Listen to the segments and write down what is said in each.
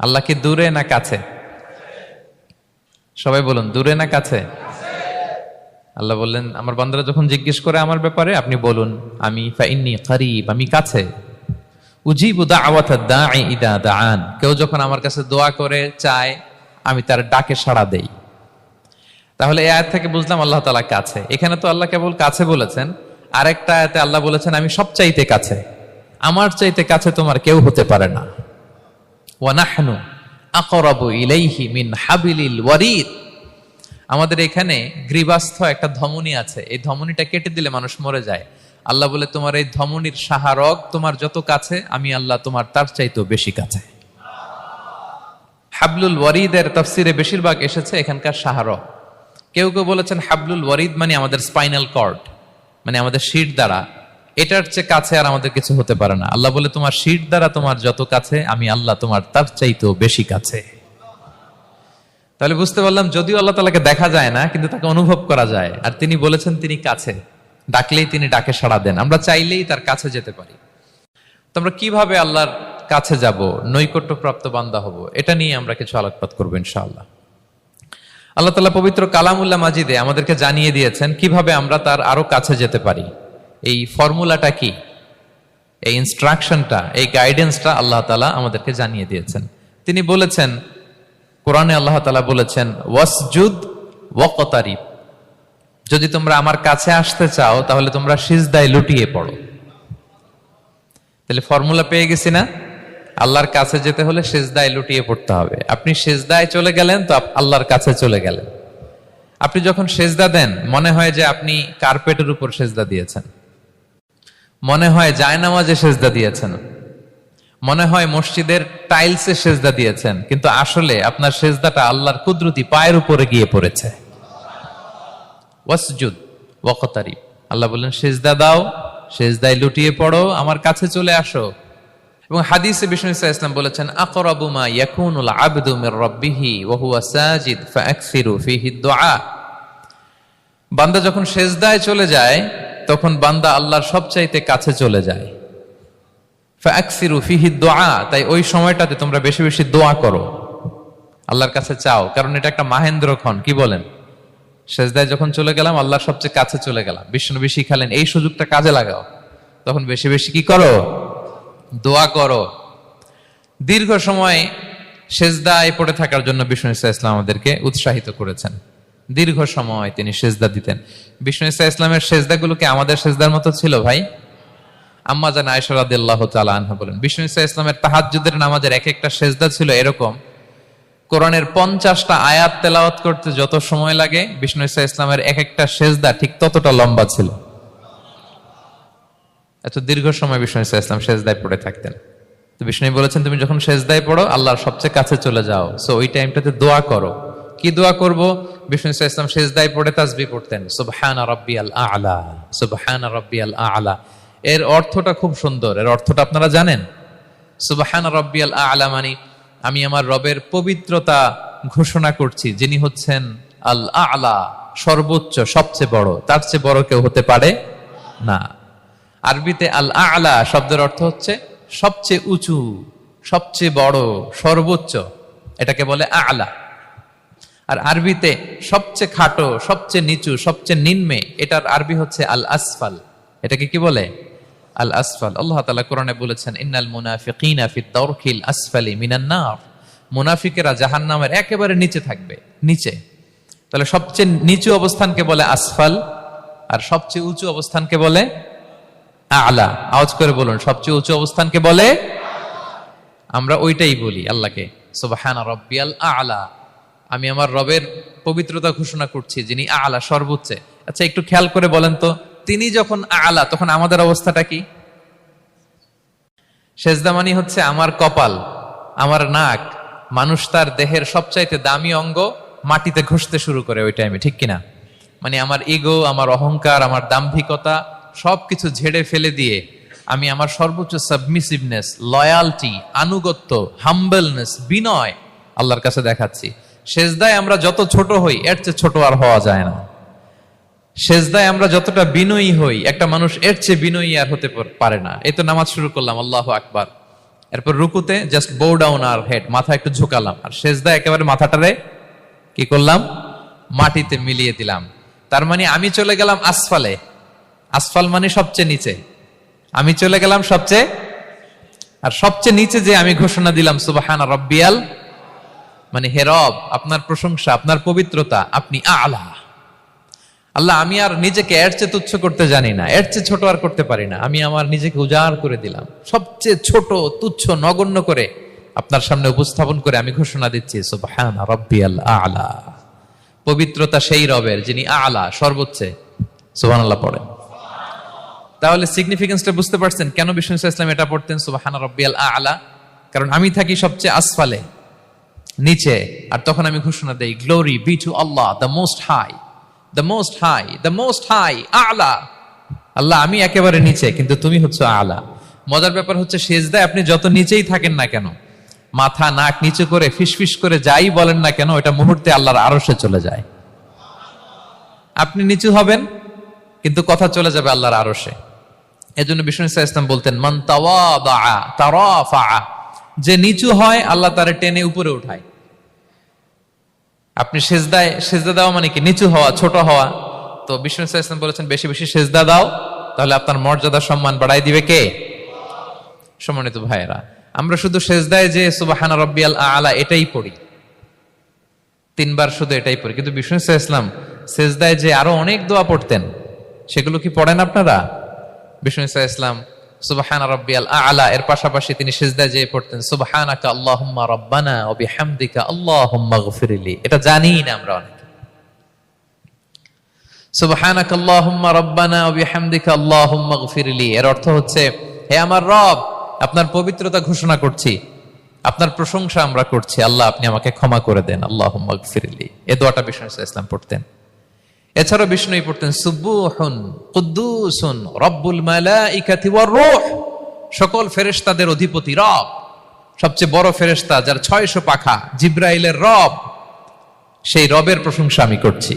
আল্লাহ কি দূরে না কাছে? সবাই বলুন, দূরে না কাছে? আল্লাহ বললেন, আমার বান্দারা যখন জিজ্ঞেস করে আমার ব্যাপারে, আপনি বলুন আমি ফাইন্নী করিব, আমি কাছে। উজিবু দাওয়াতাদ দাঈ ইদা দাআন, কেউ যখন আমার কাছে দোয়া করে চায়, আমি তার ডাকে সাড়া দেই। তাহলে এই আয়াত থেকে বুঝলাম আল্লাহ তাআলা কাছে। এখানে তো আল্লাহ কেবল কাছে বলেছেন, আরেকটা আয়াতে আল্লাহ বলেছেন আমি সবচাইতে কাছে, আমার চাইতে কাছে তোমার কেউ হতে পারে না। ওয়া নাহনু আকরাবু ইলাইহি মিন হাবিলিল ওয়ারিদ। আমাদের এখানে গ্রীবাস্থ একটা ধমনী আছে, এই ধমনীটা কেটে দিলে মানুষ মরে যায়। আল্লাহ বলে তোমার এই ধমনীর সাহারক তোমার যত কাছে, আমি আল্লাহ তোমার তার চাইতেও বেশি কাছে। হাবলুল ওয়ারিদের তাফসিরে বেশিরভাগ এসেছে এখানকার সাহারক। কেউ কেউ বলেছেন হাবলুল ওয়ারিদ মানে আমাদের স্পাইনাল কর্ড, মানে আমাদের শির দ্বারা, এটার চেয়ে কাছে আর আমাদের কিছু হতে পারে না। আল্লাহ বলে তোমার শির দ্বারা তোমার যত কাছে, আমি আল্লাহ তোমার তার চাইতেও বেশি কাছে। তাহলে বুঝতে পারলাম যদিও আল্লাহ তাআলাকে দেখা যায় না, কিন্তু তাকে অনুভব করা যায়। আর তিনি বলেছেন তিনি কাছে, ডাকলেই তিনি ডাকে সাড়া দেন, আমরা চাইলেই তার কাছে যেতে পারি। তো আমরা কিভাবে আল্লাহর কাছে যাব, নৈকট্যপ্রাপ্ত বান্দা হব, এটা নিয়ে আমরা কিছু আলোকপাত করবো ইনশাআল্লাহ। আল্লাহ তাআলা পবিত্র কালামুল্লাহ মাজিদে আমাদেরকে জানিয়ে দিয়েছেন কিভাবে আমরা তার আরো কাছে যেতে পারি। এই ফর্মুলাটা কি, এই ইনস্ট্রাকশনটা, এই গাইডেন্সটা আল্লাহ তাআলা আমাদেরকে জানিয়ে দিয়েছেন। তিনি বলেছেন কোরআনে, আল্লাহ তাআলা বলেছেন ওয়াসজুদ ওয়াকতারিব, যদি তোমরা আমার কাছে আসতে চাও তাহলে তোমরা সিজদায় লুটিয়ে পড়ো। তাহলে ফর্মুলা পেয়ে গেছি না? আল্লাহর কাছে যেতে হলে সিজদায় লুটিয়ে পড়তে হবে। আপনি সিজদায় চলে গেলেন তো আল্লাহর কাছে চলে গেলেন। আপনি যখন সিজদা দেন মনে হয় যে আপনি কার্পেটের উপর সিজদা দিয়েছেন, মনে হয় জায়নামাজে সিজদা দিয়েছেন, মনে হয় মসজিদের টাইলসে সিজদা দিয়েছেন, কিন্তু আসলে আপনার সিজদাটা আল্লাহর কুদরতি পায়ের উপরে গিয়ে পড়েছে। ওয়াসজুদ ওয়াকতারিব, আল্লাহ বললেন সিজদা দাও, সিজদায় লুটিয়ে পড়ো, আমার কাছে চলে আসো। এবং হাদিসে বিষ্ণু সাল্লাল্লাহু আলাইহি ওয়াসাল্লাম বলেছেন আকরাবু মা ইয়াকুনুল আবদু মির রাব্বিহি ওয়া হুয়া সাজিদ ফাআকসিরু ফীহি দুআ। বান্দা যখন সিজদায় চলে যায় তখন বান্দা আল্লাহর সবচাইতে কাছে চলে যায়। ফাআকসিরু ফীহি দুআ, তাই ওই সময়টাতে তোমরা বেশি বেশি দোয়া করো, আল্লাহর কাছে চাও, কারণ এটা একটা মাহেন্দ্রক্ষণ। কি বলেন? সিজদায় যখন চলে গেলাম আল্লাহর সবচেয়ে কাছে চলে গেলাম। বিষ্ণু শিখালেন এই সুযোগটা কাজে লাগাও, তখন বেশি বেশি কি করো? দোয়া করো। দীর্ঘ সময় সিজদায় পড়ে থাকার জন্য বিষ্ণু ইসলাম আমাদেরকে উৎসাহিত করেছেন। দীর্ঘ সময় তিনি সিজদা দিতেন। বিষ্ণু ইসলামের সিজদাগুলোকে আমাদের সিজদার মতো ছিল ভাই? আম্মা জান আয়েশা রাদিয়াল্লাহু তাআলা আনহা বলেন বিষ্ণু ইসলামের তাহাজ্জুদের নামাজের এক একটা সিজদা ছিল এরকম, কোরআনের 50টা আয়াত তেলাওয়াত করতে যত সময় লাগে বিষ্ণু ইসলামের এক একটা সিজদা ঠিক ততটা লম্বা ছিল। এত দীর্ঘ সময় বিষ্ণু ইসলাম সিজদায় পড়ে থাকতেন। তো বিষ্ণু বলেছেন তুমি যখন সিজদায় পড়ো আল্লাহর সবচেয়ে কাছে চলে যাও, সো ওই টাইমটাতে দোয়া করো। কি দোয়া করব? বিষ্ণু ইসলাম সিজদায় পড়ে তাসবিহ পড়তেন, সুবহানা রাব্বিয়াল আ'লা, সুবহানা রাব্বিয়াল আ'লা। এর অর্থটা খুব সুন্দর। এর অর্থটা আপনারা জানেন? সুবহানা রাব্বিয়াল আ'লা মানে আমি আমার রবের পবিত্রতা ঘোষণা করছি, যিনি হচ্ছেন আল আ'লা, সর্বোচ্চ, সবচেয়ে বড়, তার চেয়ে বড় কেউ হতে পারে না। আরবিতে আল আ'লা শব্দের অর্থ হচ্ছে সবচেয়ে উঁচু, সবচেয়ে বড়, সর্বোচ্চ, এটাকে বলে আ'লা। আর আরবিতে সবচেয়ে খাটো, সবচেয়ে নিচু, সবচেয়ে নিম্নে, এটার আরবি হচ্ছে আল আসফাল। এটাকে কি বলে? আল আসফাল। আল্লাহ তাআলা কোরআনে বলেছেন ইন্নাল মুনাফিকিনা ফিদ দারকিল আসফালি মিনান নার, মুনাফিকেরা জাহান্নামের একেবারে নিচে থাকবে, নিচে। তাহলে সবচেয়ে নিচু অবস্থানকে বলে আসফাল, আর সবচেয়ে উঁচু অবস্থানকে বলে আ'লা। আওয়াজ করে বলুন, সবচেয়ে উঁচু অবস্থানকে বলে। আমরা ওইটাই বলি আল্লাহকে, সুবহানা রাব্বিয়াল আ'লা, আমি আমার রবের পবিত্রতা ঘোষণা করছি যিনি আ'লা, সর্বোচ্চ। আচ্ছা একটু খেয়াল করে বলেন তো, তিনি যখন আ'লা তখন আমাদের অবস্থাটা কি? সিজদা মানে হচ্ছে আমার কপাল, আমার নাক, মানুষ তার দেহের সবচাইতে দামি অঙ্গ মাটিতে ঘষতে শুরু করে ওই টাইমে, ঠিক কিনা? মানে আমার ইগো, আমার অহংকার, আমার দাম্ভিকতা সবকিছু ঝেড়ে ফেলে দিয়ে আমি আমার সর্বোচ্চ সাবমিসিভনেস, লয়ালটি, আনুগত্য, হাম্বলনেস, বিনয় আল্লাহর কাছে দেখাচ্ছি। সিজদায় আমরা যত ছোট হই এর চেয়ে ছোট আর হওয়া যায় না। সিজদায় আমরা যতটা বিনয়ী হই একটা মানুষ এর চেয়ে বিনয়ী আর হতে পারে না। এই তো নামাজ শুরু করলাম, আল্লাহু আকবার, এরপর রুকুতে জাস্ট বো ডাউন আর হেড, মাথা একটু ঝুঁকালাম, আর সেজদায় একেবারে মাথাটারে কি করলাম, মাটিতে মিলিয়ে দিলাম। তার মানে আমি চলে গেলাম আসফালে। আসফাল মানে সবচেয়ে নিচে, আমি চলে গেলাম সবচেয়ে, আর সবচেয়ে নিচে যে আমি ঘোষণা দিলাম সুবহানা রাব্বিয়াল, মানে হে রব আপনার প্রশংসা, আপনার পবিত্রতা, আপনি আলা। আল্লাহ আমি আর নিজেকে এর চেয়ে তুচ্ছ করতে জানি না, এর চেয়ে ছোট আর করতে পারি না, আমি আমার নিজেকে উজাড় করে দিলাম, সবচেয়ে ছোট তুচ্ছ নগণ্য করে আপনার সামনে উপস্থাপন করে আমি ঘোষণা দিচ্ছি সুবহানা রাব্বিয়াল আলা। পবিত্রতা সেই রবের যিনি আলা, সর্বোচ্চে। সুবহানাল্লাহ পড়েন। তাহলে সিগনিফিকেন্সটা বুঝতে পারছেন কেন বিষ্ণু ইসলাম এটা পড়তেন সুবহানা রাব্বিয়াল আলা? কারণ আমি থাকি সবচেয়ে আসফালে, নিচে, আর তখন আমি ঘোষণা দেই glory be to Allah the most high, the most high, the most high আলা। আল্লাহ আমি একেবারে নিচে, কিন্তু তুমি হচ্ছে আলা। মজার ব্যাপার হচ্ছে সেজদায় আপনি যত নিচেই থাকেন না কেন, মাথা নাক নিচু করে ফিসফিস করে যাই বলেন না কেন, এটা মুহূর্তে আল্লাহর আরশে চলে যায়। আপনি নিচু হবেন কিন্তু কথা চলে যাবে আল্লাহর আরশে। এজন্য বিষ্ণু ইসলাম বলতেন মান তাওয়াদা তারাফা, যে নিচু হয় আল্লাহ তারে টেনে উপরে উঠায়। আপনি সেজদা দেওয়া মানে কি নিচু হওয়া, ছোট হওয়া। তো বিষ্ণু ইসলাম বলেছেন বেশি বেশি সেজদা দাও, তাহলে আপনার মর্যাদা সম্মান বাড়াই দিবে কে? সম্মানিত ভাইয়েরা, আমরা শুধু সেজদায় যে সুবহানা রাব্বিয়াল আলা এটাই পড়ি, 3 বার শুধু এটাই পড়ি, কিন্তু বিষ্ণু ইসলাম সেজদায় যে আরো অনেক দোয়া পড়তেন, সেগুলো কি পড়েন আপনারা? বিষ্ণু ইসলাম সুবহানা রাব্বিয়াল আলা এর পাশাপাশি তিনি সিজদায় যেয়ে পড়তেন সুবহানাকা আল্লাহুম্মা রাব্বানা ওয়া বিহামদিকা আল্লাহুম্মা গফিরলি। এটা জানি না আমরা অনেকে। সুবহানাকা আল্লাহুম্মা রাব্বানা ওয়া বিহামদিকা আল্লাহুম্মা গফিরলি এর অর্থ হচ্ছে হে আমার রব, আপনার পবিত্রতা ঘোষণা করছি, আপনার প্রশংসা আমরা করছি, আল্লাহ আপনি আমাকে ক্ষমা করে দেন, আল্লাহুম্মা গফিরলি। এই দোয়াটা বিষ্ণু ইসলাম পড়তেন। এছাড়াও বিষ্ণুই পড়তেন সুবহুন কুদ্দুসুন রব্বুল মালাইকাতি ওয়ার রূহ, সকল ফেরেশতাদের অধিপতি রব, সবচেয়ে বড় ফেরেশতা যার 600 পাখা, জিব্রাইলের রব, সেই রবের প্রশংসা আমি করছি।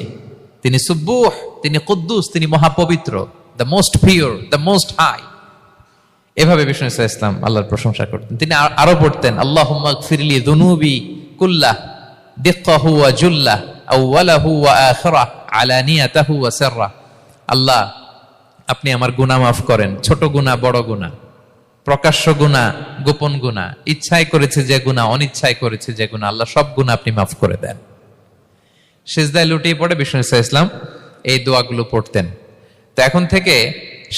তিনি সুবহুহ, তিনি কুদ্দুস, তিনি মহাপবিত্র, the most pure, the most high. এভাবে বিষ্ণু ইসলাম আল্লাহর প্রশংসা করতেন। তিনি আরো পড়তেন আল্লাহুম্মা গফিরলি যুনুবি কুল্লাহ দিক্কাহু ওয়া জুল্লাহ আউওয়ালাহু ওয়া আখিরাহ আলানিয়াতাহু ওয়া সিররাহ। আল্লাহ আপনি আমার গুনাহ মাফ করেন, ছোট গুনাহ বড় গুনাহ, প্রকাশ্য গুনাহ গোপন গুনাহ, ইচ্ছায় করেছে যে গুনাহ, অনিচ্ছায় করেছে যে গুনাহ, আল্লাহ সব গুনাহ আপনি মাফ করে দেন। সিজদায় লুটিয়ে পড়ে বিষ্ণু ইসলাম এই দোয়াগুলো পড়তেন। তো এখন থেকে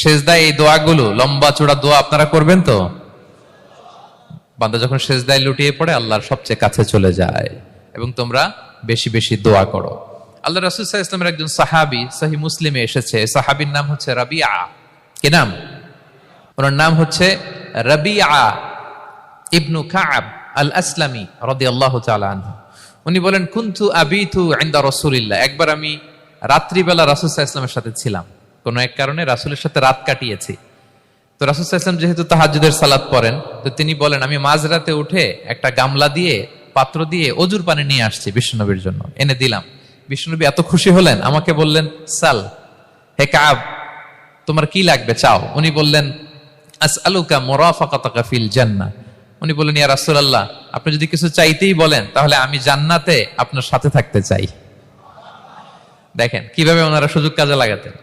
সিজদায় এই দোয়াগুলো, লম্বা চূড়া দোয়া আপনারা করবেন তো? বান্দা যখন সিজদায় লুটিয়ে পড়ে আল্লাহর সবচেয়ে কাছে চলে যায়। এবং তোমরা বেশি বেশি দোয়া করো। আল্লাহ রাসূল সাল্লাল্লাহু আলাইহি ওয়াসাল্লামের একজন সাহাবী সহিহ মুসলিমে এসেছে, সাহাবীর নাম হচ্ছে রাবিআ। কি নাম? ওনার নাম হচ্ছে রাবিআ ইবনু কাব আল আসলামি রাদিয়াল্লাহু তাআলা আনহু। উনি বলেন কুনতু আবিতু ইনদা রাসূলিল্লাহ, একবার আমি রাত্রিবেলা রাসূল সাল্লাল্লাহু আলাইহি ওয়াসাল্লামের সাথে ছিলাম, কোনো এক কারণে রাসূলের সাথে রাত কাটিয়েছি। তো রাসূল সাল্লাল্লাহু আলাইহি ওয়াসাল্লাম যেহেতু তাহাজ্জুদের সালাত পড়েন, তো তিনি বলেন আমি মাঝরাতে উঠে একটা গামলা দিয়ে, পাত্র দিয়ে অজুর পানি নিয়ে আসছি বিশ্বনবীর জন্য, এনে দিলাম। বিশ্বনবী এত খুশি হলেন, আমাকে বললেন সাল, হে কাব তোমার কি লাগবে চাও। উনি বললেন আসআলুকা মুরাফাকাতাকা ফিল জান্নাহ। উনি বললেন ইয়া রাসূলুল্লাহ, আপনি যদি কিছু চাইতেই বলেন তাহলে আমি জান্নাতে আপনার সাথে থাকতে চাই। দেখেন কিভাবে ওনারা সুযোগ কাজে লাগাতেন।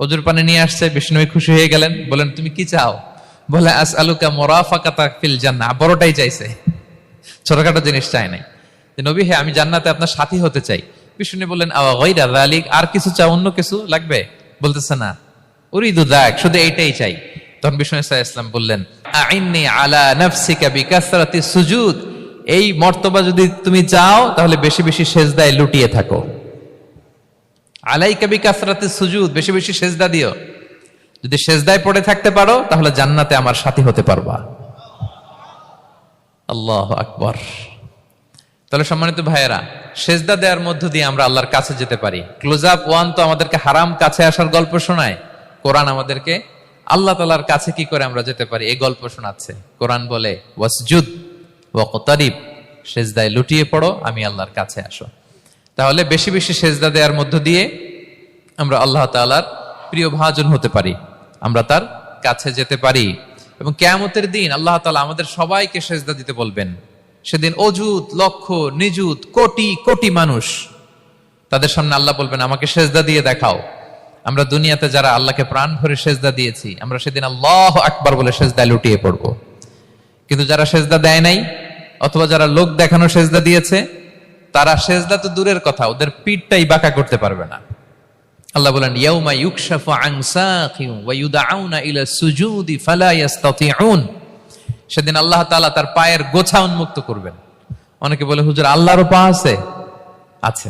অজুর পানি নিয়ে আসছে, বিষ্ণুবী খুশি হয়ে গেলেন, বলেন তুমি কি চাও? বলে আসআলুকা মুরাফাকাতাকা ফিল জান্নাহ, বড়টাই চাইছে, ছোটখাটো জিনিস চাই নাই। যে নবী হে আমি জান্নাতে আপনার সাথী হতে চাই। বিষ্ণু বললেন আওয়া গায়রা যালিক, আর কিছু চাও, অন্য কিছু লাগবে? বলতেছে না, উরিদু যাক, শুধু এইটাই চাই। তখন বিষ্ণু সাল্লাল্লাহু আলাইহি ওয়াসাল্লাম বললেন আইন্নি আলা নাফসিকা বিকাসরাতি সুজুদ, এই মর্তবা যদি তুমি চাও তাহলে বেশি বেশি সিজদায় লুটিয়ে থাকো। আলাইকা বিকাসরাতি সুজুদ, বেশি বেশি সিজদা দিও। যদি সিজদায় পড়ে থাকতে পারো তাহলে জান্নাতে আমার সাথী হতে পারবা। আল্লাহু আকবার। তাহলে সম্মানিত ভাইয়েরা, সেজদা দেওয়ার মধ্য দিয়ে আমরা আল্লাহর কাছে যেতে পারি। ক্লোজ আপ ওয়ান তো আমাদেরকে হারাম কাছে আসার গল্প শোনায়, কোরআন আমাদেরকে আল্লাহ তাআলার কাছে কি করে আমরা যেতে পারি এই গল্প শোনাচ্ছে। কোরআন বলে ওয়াসজুদ ওয়াকতারিব, সেজদায় লুটিয়ে পড়ো, আমি আল্লাহর কাছে আসো। তাহলে বেশি বেশি সেজদা দেওয়ার মধ্য দিয়ে আমরা আল্লাহ তাআলার প্রিয় ভাজন হতে পারি, আমরা তার কাছে যেতে পারি। এবং কিয়ামতের দিন আল্লাহ তাআলা আমাদের সবাইকে সেজদা দিতে বলবেন। সেদিন অযুত লক্ষ নিযুত কোটি কোটি মানুষ, তাদের সামনে আল্লাহ বলবেন আমাকে সেজদা দিয়ে দেখাও। আমরা দুনিয়াতে যারা আল্লাহকে প্রাণ ভরে সেজদা দিয়েছি, আমরা সেদিন আল্লাহু আকবার বলে সেজদায় লুটিয়ে পড়ব। কিন্তু যারা সেজদা দেয় নাই, অথবা যারা লোক দেখানো সেজদা দিয়েছে, তারা সেজদা তো দূরের কথা, ওদের পিঠটাই বাঁকা করতে পারবে না। আল্লাহ বলেন ইয়াউমা ইউকশাফু আন সাকিন ওয়া ইউদআউনা ইলা সুজুদি ফালা ইস্তাতিউন। সেদিন আল্লাহ তাআলা তার পায়ের গোছা উন্মুক্ত করবেন। অনেকে বলে হুজুর আল্লাহরও পা আছে? আছে,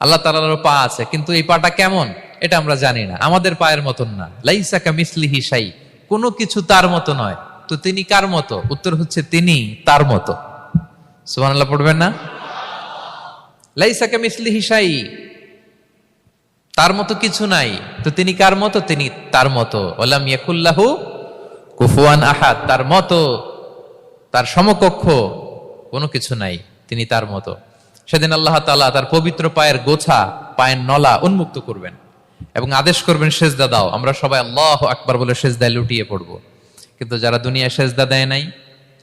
আল্লাহ তাআলারও পা আছে, কিন্তু এই পাটা কেমন এটা আমরা জানি না, আমাদের পায়ের মতন না। লাইসা কামিসলিহি শাই, কোনো কিছু তার মতো নয়। তো তিনি কার মতো? উত্তর হচ্ছে তিনি তার মতো। সুবহানাল্লাহ পড়বেন না? লাইসা কামিসলিহি শাই, তার মতো কিছু নাই। তো তিনি কার মতো? তিনি তার মতো। ওয়ালাম ইয়াকুল্লাহু কুফুয়ান আহাদ, তার মতো, তার সমকক্ষ কোনো কিছু নাই, তিনি তার মতো। সেদিন আল্লাহ তাআলা তার পবিত্র পায়ের গোছা, পায়ের নলা উন্মুক্ত করবেন এবং আদেশ করবেন সেজদা দাও। আমরা সবাই আল্লাহু আকবার বলে সেজদায় লুটিয়ে পড়ব। কিন্তু যারা দুনিয়ায় সেজদা দেয় নাই,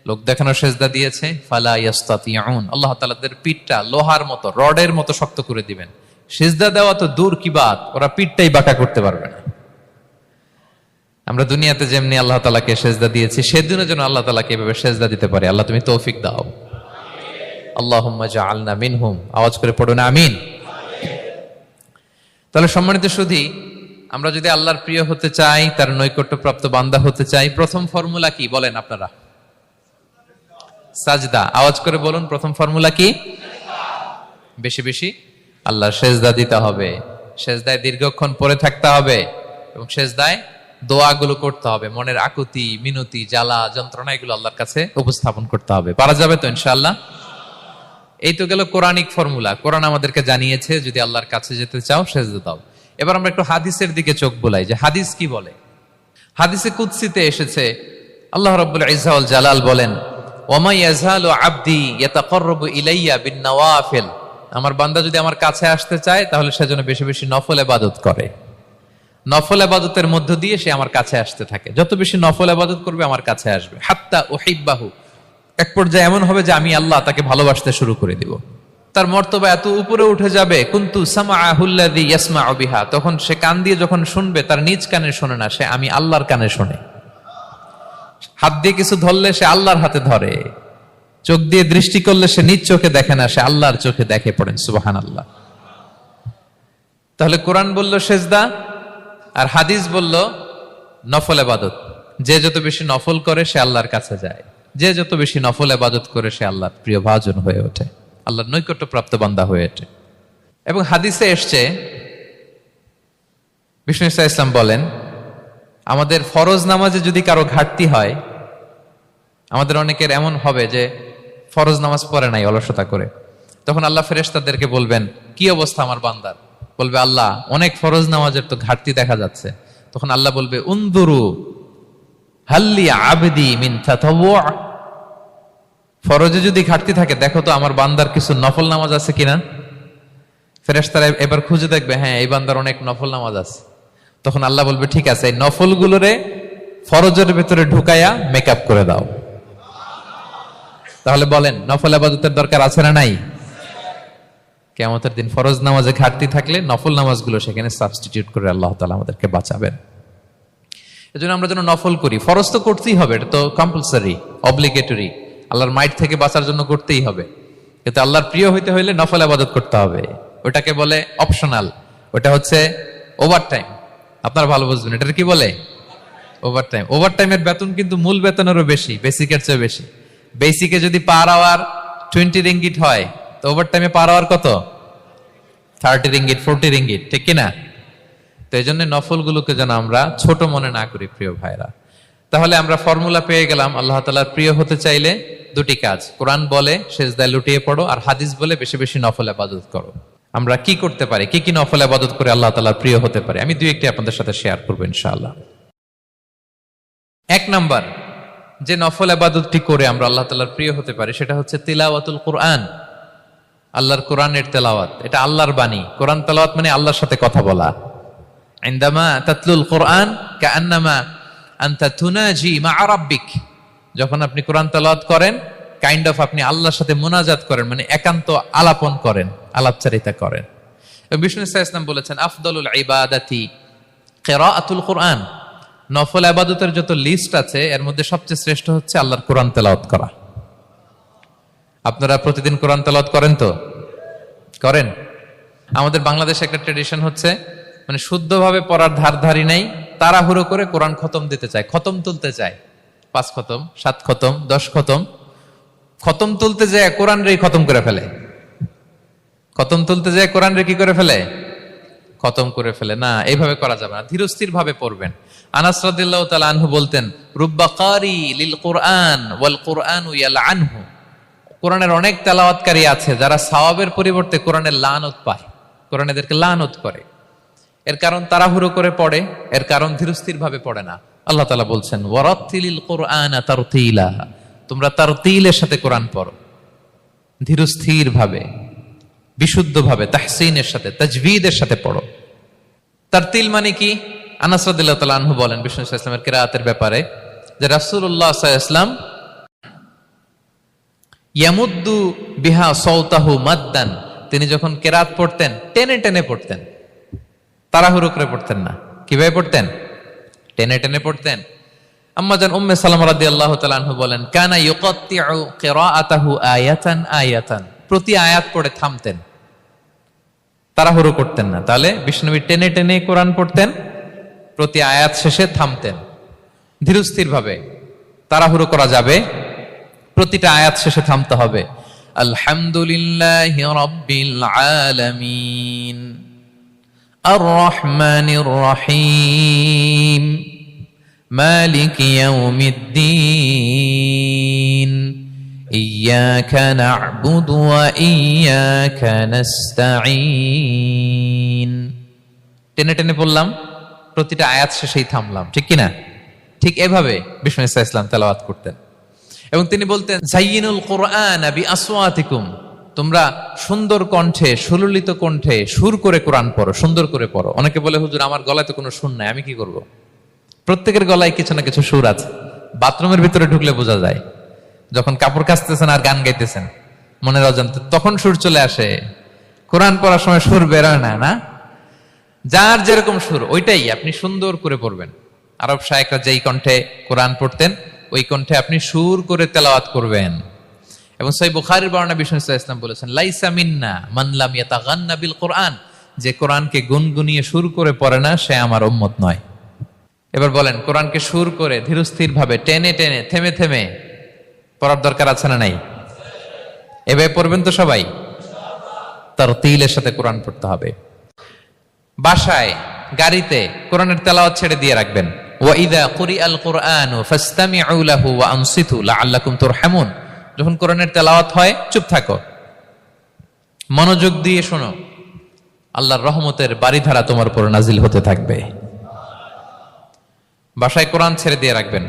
লোক দেখানো সেজদা দিয়েছে, ফালা ইয়াস্তাতিউন, আল্লাহ তাআলা তাদের পিঠটা লোহার মতো, রডের মতো শক্ত করে দিবেন। সেজদা দেওয়া তো দূর কি বাত, ওরা পিঠটাই বাঁকা করতে পারবে না। আমরা দুনিয়াতে যেমনি আল্লাহ তাআলাকে সেজদা দিয়েছি, সেদিনও যেন আল্লাহ তাআলাকে এভাবে সেজদা দিতে পারে। আল্লাহ তুমি তৌফিক দাও। আল্লাহুম্মা জাআলনা মিনহুম, আওয়াজ করে পড়ুন আমিন। তাহলে সম্মানিত সুধী, আমরা যদি আল্লাহর প্রিয় হতে চাই, তার নৈকট্যপ্রাপ্ত বান্দা হতে চাই, প্রথম ফর্মুলা কি বলেন আপনারা? সাজদা। আওয়াজ করে বলুন, প্রথম ফর্মুলা কি? বেশি বেশি আল্লাহর সেজদা দিতে হবে, সেজদায় দীর্ঘক্ষণ পড়ে থাকতে হবে এবং সেজদায় দোয়াগুলো করতে হবে। মনের আকুতি মিনতি জ্বালা যন্ত্রণা এগুলো আল্লাহর কাছে উপস্থাপন করতে হবে। পারা যাবে তো ইনশাআল্লাহ? এই তো গেল কোরআনিক ফর্মুলা। কোরআন আমাদেরকে জানিয়েছে যদি আল্লাহর কাছে যেতে চাও সেজদা দাও। এবার আমরা একটু হাদিসের দিকে চোখ বোলাই যে হাদিস কি বলে। হাদিসে কুদসিতে এসেছে, আল্লাহ রাব্বুল ইজ্জা ওয়াল জালাল বলেন, ওয়ামা ইয়াজালু আবদি ইয়াতাকাররাবু ইলাইয়া বিন-নওয়াফিল, আমার বান্দা যদি আমার কাছে আসতে চায় তাহলে সে যেন বেশি বেশি নফল ইবাদত করে। নফল ইবাদতের মধ্য দিয়ে সে আমার কাছে আসতে থাকে। যত বেশি নফল ইবাদত করবে আমার কাছে আসবে। হাত্তা উহিব্বাহু, এক পর্যায়ে এমন হবে যে আমি আল্লাহ তাকে ভালোবাসতে শুরু করে দিব। তার মর্তবা এত উপরে উঠে যাবে, কুনতু সামাআহুল্লাযী ইয়াসমাউ বিহা, তখন সে কান দিয়ে যখন শুনবে তার নিজ কানে শোনে না, সে আমি আল্লাহর কানে শোনে। হাত দিয়ে কিছু ধরলে সে আল্লাহর হাতে ধরে, চোখ দিয়ে দৃষ্টি করলে সে নিজ চোখে দেখে না, সে আল্লাহর চোখে দেখে। পড়েন সুবহানাল্লাহ। তাহলে কোরআন বলল সেজদা, আর হাদিস বলল নফল ইবাদত। যে যত বেশি নফল করে সে আল্লাহর কাছে যায়, যে যত বেশি নফল ইবাদত করে সে আল্লাহর প্রিয় ভাজন হয়ে ওঠে, আল্লাহর নৈকট্যপ্রাপ্ত বান্দা হয়ে ওঠে। এবং হাদিসে এসছে, বিষ্ণু ইসলাম বলেন, আমাদের ফরজ নামাজে যদি কারো ঘাটতি হয়, আমাদের অনেকের এমন হবে যে ফরজ নামাজ পড়ে নাই অলসতা করে, তখন আল্লাহ ফেরেশতাদেরকে বলবেন কি অবস্থা আমার বান্দার? বলবে আল্লাহ অনেক ফরজ নামাজের তো ঘাটতি দেখা যাচ্ছে। তখন আল্লাহ বলবে উনদুরু হাল্লি আবদি মিন তাতাওয়ু, ফরজে যদি ঘাটতি থাকে দেখো তো আমার বান্দার কিছু নফল নামাজ আছে কিনা। ফেরেশতারা এবার খুঁজে দেখবে, হ্যাঁ এই বান্দার অনেক নফল নামাজ আছে। তখন আল্লাহ বলবে ঠিক আছে, এই নফল গুলোরে ফরজের ভেতরে ঢুকাইয়া মেকআপ করে দাও। তাহলে বলেন নফল ইবাদতের দরকার আছে না নাই? কিয়ামতের দিন ফরজ নামাজে ঘাটতি থাকলে নফল নামাজগুলো সেখানে সাবস্টিটিউট করে আল্লাহ তাআলা আমাদেরকে বাঁচাবেন। এজন্য আমরা যেন নফল করি। ফরজ তো করতেই হবে, এটা তো কম্পালসারি, অব্লিগেটরি, আল্লাহর মাইট থেকে বাঁচার জন্য করতেই হবে। কিন্তু আল্লাহর প্রিয় হইতে হইলে নফল ইবাদত করতে হবে। ওটাকে বলে অপশনাল, ওটা হচ্ছে ওভারটাইম। আপনারা ভালো বুঝবেন, এটার কি বলে? ওভারটাইম। ওভারটাইমের বেতন কিন্তু মূল বেতনেরও বেশি, বেসিকের চেয়ে বেশি। বেসিকে যদি পার আওয়ার 20 রিঙ্গিট হয়, তো ওভারটাইমে পার আওয়ার কত? 30 রিঙ্গিট, 40 রিঙ্গিট, ঠিক কিনা? তো এই জন্য নফলগুলোকে যেন আমরা ছোট মনে না করি প্রিয় ভাইরা। তাহলে আমরা ফর্মুলা পেয়ে গেলাম, আল্লাহ তাআলার প্রিয় হতে চাইলে দুটি কাজ, কোরআন বলে সেজদায় লুটিয়ে পড়ো, আর হাদিস বলে বেশি বেশি নফল ইবাদত করো। আমরা কি করতে পারি, কি কি নফল ইবাদত করে আল্লাহ তাআলার প্রিয় হতে পারি, আমি দুই একটি আপনাদের সাথে শেয়ার করবো ইনশাআল্লাহ। এক নাম্বার যে নফল ইবাদতটি করে আমরা আল্লাহ তাআলার প্রিয় হতে পারি সেটা হচ্ছে তিলাওয়াতুল কোরআন, আল্লাহর কোরআনের তেলাওয়াত। এটা আল্লাহর বাণী। কোরআন তেলাওয়াত মানে আল্লাহর সাথে কথা বলা। ইনদামা তাতলুল কোরআন কাআন্নামা আনতা তুনাজি মা রাব্বিক, যখন আপনি কোরআন তেলাওয়াত করেন কাইন্ড অফ আপনি আল্লাহর সাথে মুনাজাত করেন, মানে একান্ত আলাপন করেন, আলাপচারিতা করেন। বিষ্ণু ইসা ইসলাম বলেছেন আফদলুল ইবাদাতি কিরাআতুল কুরআন, নফল ইবাদতের যত লিস্ট আছে এর মধ্যে সবচেয়ে শ্রেষ্ঠ হচ্ছে আল্লাহর কোরআন তেলাওয়াত করা। আপনারা প্রতিদিন কোরআন তেলাওয়াত করেন তো? করেন? আমাদের বাংলাদেশে একটা ট্রেডিশন হচ্ছে, মানে শুদ্ধভাবে পড়ার ধারধারি নাই, তাড়াহুড়ো করে কোরআন খতম দিতে চায়, খতম তুলতে চায়, 5 খতম 7 খতম 10 খতম, খতম তুলতে যায় কোরআন রে খতম করে ফেলে, খতম তুলতে যায় কোরআন রে কি করে ফেলে, খতম করে ফেলে। না, এইভাবে করা যাবে না, ধীরস্থির ভাবে পড়বেন। আনাস রাদিয়াল্লাহু তাআলা আনহু বলতেন রুব্বা কারি লিল কুরআন ওয়াল কুরআনু ইয়ালআনহু, কোরআনের অনেক তেলাওয়াতকারী আছে যারা সওয়াবের পরিবর্তে কোরআনের লানত পায়, কোরআন এদেরকে লানত করে। এর কারণ তাড়াহুড়ো করে পড়ে, এর কারণ ধীরস্থির ভাবে পড়ে না। আল্লাহ তাআলা বলছেন ওয়ারাত্তিলিল কুরআনা তারতিলা, তোমরা তারতিলের সাথে কোরআন পড়ো, ধীরস্থির ভাবে, বিশুদ্ধ ভাবে, তাহসিনের সাথে, তাজবিদের সাথে পড়ো। তারতিল মানে কি? আনাস রাদিয়াল্লাহু তাআলা আনহু বলেন বিষ্ণু সাল্লাল্লাহু আলাইহি ওয়াসাল্লামের কিরাআতের ব্যাপারে যে রাসূলুল্লাহ সাল্লাল্লাহু আলাইহি ওয়াসাল্লাম ইয়ামুদ্দু বিহা সাওতাহু মাদ্দান, তিনি যখন কিরাত পড়তেন টেনে টেনে পড়তেন, তাড়াহুড়ো করে পড়তেন না। কিভাবে পড়তেন? টেনে টেনে পড়তেন। আম্মা জান উম্মে সালামা রাদিয়াল্লাহু তাআলা আনহা বলেন কানা ইউকাত্তিউ কিরাআতাহু আয়াতান আয়াতান, প্রতি আয়াত পড়ে থামতেন, তাড়াহুড়ো করতেন না। তাহলে বিষ্ণুনবী টেনে টেনে কোরআন পড়তেন, প্রতি আয়াত শেষে থামতেন, ধীরস্থির ভাবে, তাড়াহুড়ো করা যাবে, প্রতিটা আয়াত শেষে থামতে হবে। আলহামদুলিল্লাহি রাব্বিল আলামিন আর রহমানির রহিম মালিক ইয়াউমিদ্দিন ইয়্যাকা না'বুদু ওয়া ইয়্যাকা নাস্তাঈন। টেনে টেনে পড়লাম, প্রতিটা আয়াত শেষেই থামলাম, ঠিক কিনা? ঠিক এভাবে বিষ্ণু ইসা ইসলাম তেলাওয়াত করতেন। এবং তিনি বলতেন জাইয়িনুল কুরআন বিআসওয়াতিকুম, তোমরা সুন্দর কণ্ঠে, সুললিত কণ্ঠে সুর করে কোরআন পড়ো, সুন্দর করে পড়ো। অনেকে বলে হুজুর আমার গলায় তো কোনো সুর নাই, আমি কি করব? প্রত্যেকের গলায় কিছু না কিছু সুর আছে। বাথরুমের ভিতরে ঢুকলে বোঝা যায়, যখন কাপড় কাচতেছেন আর গান গাইতেছেন মনের অজান্তে, তখন সুর চলে আসে। কোরআন পড়ার সময় সুর বেরোয় না, না? যার যেরকম সুর ওইটাই আপনি সুন্দর করে পড়বেন। আরব শায়েখরা যেই কণ্ঠে কোরআন পড়তেন ওই কণ্ঠে আপনি সুর করে তেলাওয়াত করবেন। এবং সহিহ বুখারীর বর্ণনা বিষ্ণু সাল্লাল্লাহু আলাইহি ওয়াসাল্লাম বলেছেন লাইসা মিন্না মান লাম ইয়াতাগান্না বিল কুরআন, যে কোরআনকে গুনগুনিয়ে সুর করে পড়ে না সে আমার উম্মত নয়। এবার বলেন কোরআনকে সুর করে ধীরস্থির ভাবে টেনে টেনে থেমে থেমে পড়ার দরকার আছে না নাই? এভাবে পড়বেন তো সবাই? তারতিলের সাথে কোরআন পড়তে হবে। বাসায়, গাড়িতে কোরআনের তেলাওয়াত ছেড়ে দিয়ে রাখবেন। ওয়া ইযা কুরিআল কুরআনু ফাসতামিউ লাহু ওয়া আনসিতু লাআল্লাকুম তুরহামুন, যখন কোরআনের তেলাওয়াত হয় চুপ থাকো, মনোযোগ দিয়ে শোনো, আল্লাহর রহমতের বারিধারা তোমার উপর নাজিল হতে থাকবে। বাসায় কোরআন ছেড়ে দিয়ে রাখবেন।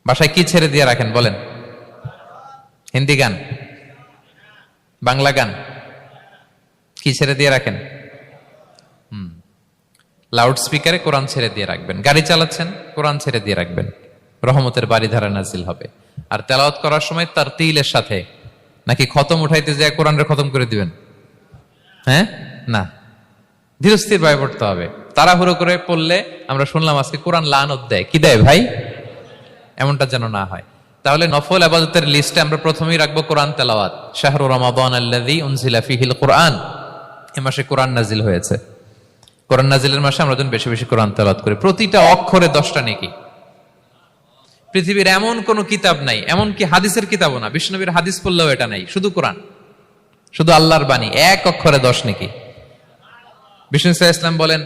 বাসায় কি ছেড়ে দিয়ে রাখেন বলেন? হিন্দি গান, বাংলা গান, কি ছেড়ে দিয়ে রাখেন? লাউড স্পিকারে কোরআন ছেড়ে দিয়ে রাখবেন। গাড়ি চালাচ্ছেন, কোরআন ছেড়ে দিয়ে রাখবেন, রহমতের বারিধারা নাজিল হবে। আর তেলাওয়াত করার সময় তারতিলের সাথে, নাকি খতম উঠাইতে যায় কোরআনের খতম করে দিবেন? হ্যাঁ, না, ধীরস্থির ভাবে পড়তে হবে। তাড়াহুড়ো করে পড়লে আমরা শুনলাম আজকে কোরআন লানত দেয়, কি দেয় ভাই? এমনটা যেন না হয়। তাহলে নফল ইবাদতের লিস্টে আমরা প্রথমেই রাখবো কোরআন তেলাওয়াত। শাহরু রমাদান আল্লাযী উনজিলা ফীহিল কুরআন, এই মাসে কোরআন নাজিল হয়েছে। কোরআন নাজিলের মাসে আমরা যেন বেশি বেশি কোরআন তেলাওয়াত করি। প্রতিটা অক্ষরে 10টা নেকি। পৃথিবীর এমন কোন কিতাব নাই, এমনকি হাদিসের কিতাবও না, বিষ্ণুনবীর হাদিস পড়লেও এটা নাই, শুধু কোরআন, শুধু আল্লাহর বাণী, এক অক্ষরে 10 নেকি। বিষ্ণু সাল্লাল্লাহু আলাইহি ওয়াসাল্লাম বলেন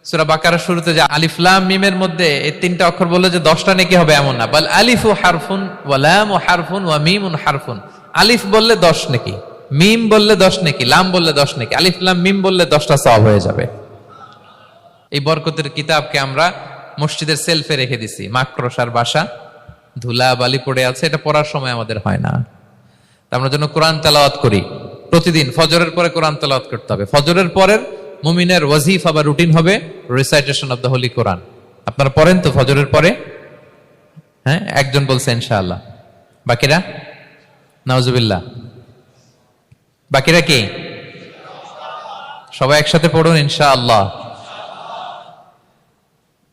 সূরা বাকারার শুরুতে যে আলিফ লাম মিমের মধ্যে এই 3টা অক্ষর বললে যে 10টা নেকি হবে এমন না, বল আলিফু হারফুন ওয়া লামু হারফুন ওয়া মিমুন হারফুন। আলিফ বললে 10 নেকি, মিম বললে 10 নেকি, লাম বললে 10 নেকি, আলিফ লাম মিম বললে 10টা সওয়াব হয়ে যাবে। এই বরকতের কিতাবকে আমরা মসজিদের সেলফে রেখে দিছি, মাকড়সার বাসা, ধুলা বালি পড়ে আছে, এটা পড়ার সময় আমাদের হয় না। আমরা যেন কোরআন তেলাওয়াত করি প্রতিদিন। ফজরের পরে কোরআন তেলাওয়াত করতে হবে। ফজরের পরের মুমিনের ওয়াজিফা বা রুটিন হবে রিসাইটেশন অফ দ্য হোলি কোরআন। আপনারা পড়েন তো ফজরের পরে? হ্যাঁ, একজন বলছে ইনশাআল্লাহ, বাকিরা নাউজুবিল্লাহ। বাকিরা কি? সবাই একসাথে পড়ুন ইনশাআল্লাহ।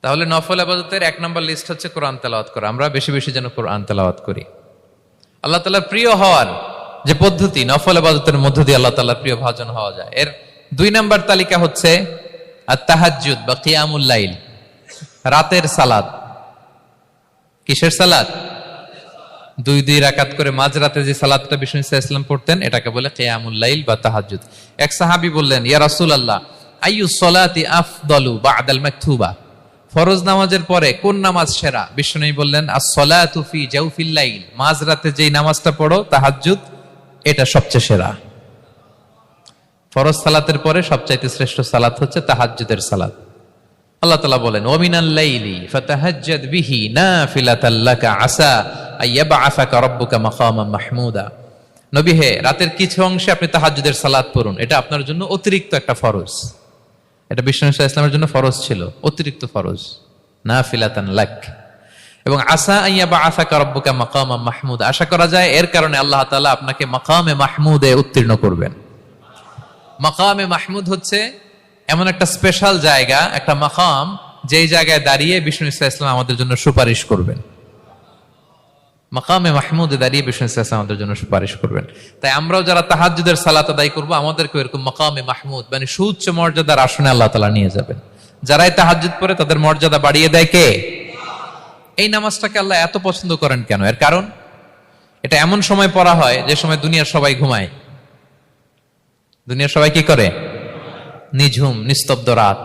তাহলে নফল ইবাদতের 1 নম্বর লিস্ট হচ্ছে কোরআন তেলাওয়াত করা। আমরা বেশি বেশি যেন কোরআন তেলাওয়াত করি। আল্লাহ তাআলার প্রিয় হওয়ার যে পদ্ধতি, নফল ইবাদতের মধ্য দিয়ে আল্লাহ তাআলার প্রিয় ভাজন হওয়া যায়। এর 2 নম্বর তালিকা হচ্ছে আত-তাহাজ্জুদ বা কিয়ামুল লাইল, রাতের সালাত। কিসের সালাত? 2 রাকাত করে মাঝরাতে যে সালাতটা বিষ্ণু সাল্লাল্লাহু আলাইহি ওয়াসাল্লাম পড়তেন, এটাকে বলে কিয়ামুল লাইল বা তাহাজ্জুদ। এক সাহাবী বললেন, ইয়া রাসূলুল্লাহ, আইয়ুস সালাতি আফদালু বা'দাল মাকতুবা? ফরজ নামাজের পরে কোন নামাজ সেরা? বিষ্ণু বললেন, আস-সালাতু ফি জাওফিল লাইল, মাঝরাতে যেই নামাজটা পড়ো তাহাজ্জুদ, এটা সবচেয়ে সেরা। ফরজ সালাতের পরে সবচাইতে শ্রেষ্ঠ সালাত হচ্ছে তাহাজ্জুদের সালাত। আল্লাহ তাআলা বলেন, ওয়া মিনাল লাইলি ফাতাহাজ্জাদ বিহি নাফিলাতাল লাকা আসা আইয়াবআসাকা রাব্বুকা মাকামান মাহমুদা। নবী হে, রাতের কিছু অংশে আপনি তাহাজ্জুদের সালাত পড়ুন, এটা আপনার জন্য অতিরিক্ত একটা ফরজ। এটা বিষ্ণু সাল্লাল্লাহু আলাইহি ওয়াসাল্লামের জন্য ফরজ ছিল, অতিরিক্ত ফরজ, নাফিলাতান লাক। এবং আসা আইয়াবআসাকা রাব্বুকা মাকামান মাহমুদা, আশা করা যায় এর কারণে আল্লাহ তাআলা আপনাকে মাকামে মাহমুদে উত্তীর্ণ করবেন। মাকামে মাহমুদ হচ্ছে এমন একটা স্পেশাল জায়গা, একটা মাকাম, যেই জায়গায় দাঁড়িয়ে বিষ্ণু সাল্লাল্লাহু আলাইহি ওয়াসাল্লাম আমাদের জন্য সুপারিশ করবেন। মাকামে মাহমুদে দাঁড়িয়ে বিষ্ণু সাল্লাল্লাহু আলাইহি ওয়াসাল্লাম আমাদের জন্য সুপারিশ করবেন। তাই আমরাও যারা তাহাজ্জুদের সালাত আদায় করব, আমাদেরকে এরকম মাকামে মাহমুদ মানে সুউচ্চ মর্যাদার আসনে আল্লাহ তাআলা নিয়ে যাবেন। যারাই তাহাজ্জুদ পড়ে তাদের মর্যাদা বাড়িয়ে দেয় কে? এই নামাজটাকে আল্লাহ এত পছন্দ করেন কেন? এর কারণ, এটা এমন সময় পড়া হয় যে সময় দুনিয়ার সবাই ঘুমায়। দুনিয়ার সবাই কি করে? নিঝুম নিস্তব্ধ রাত,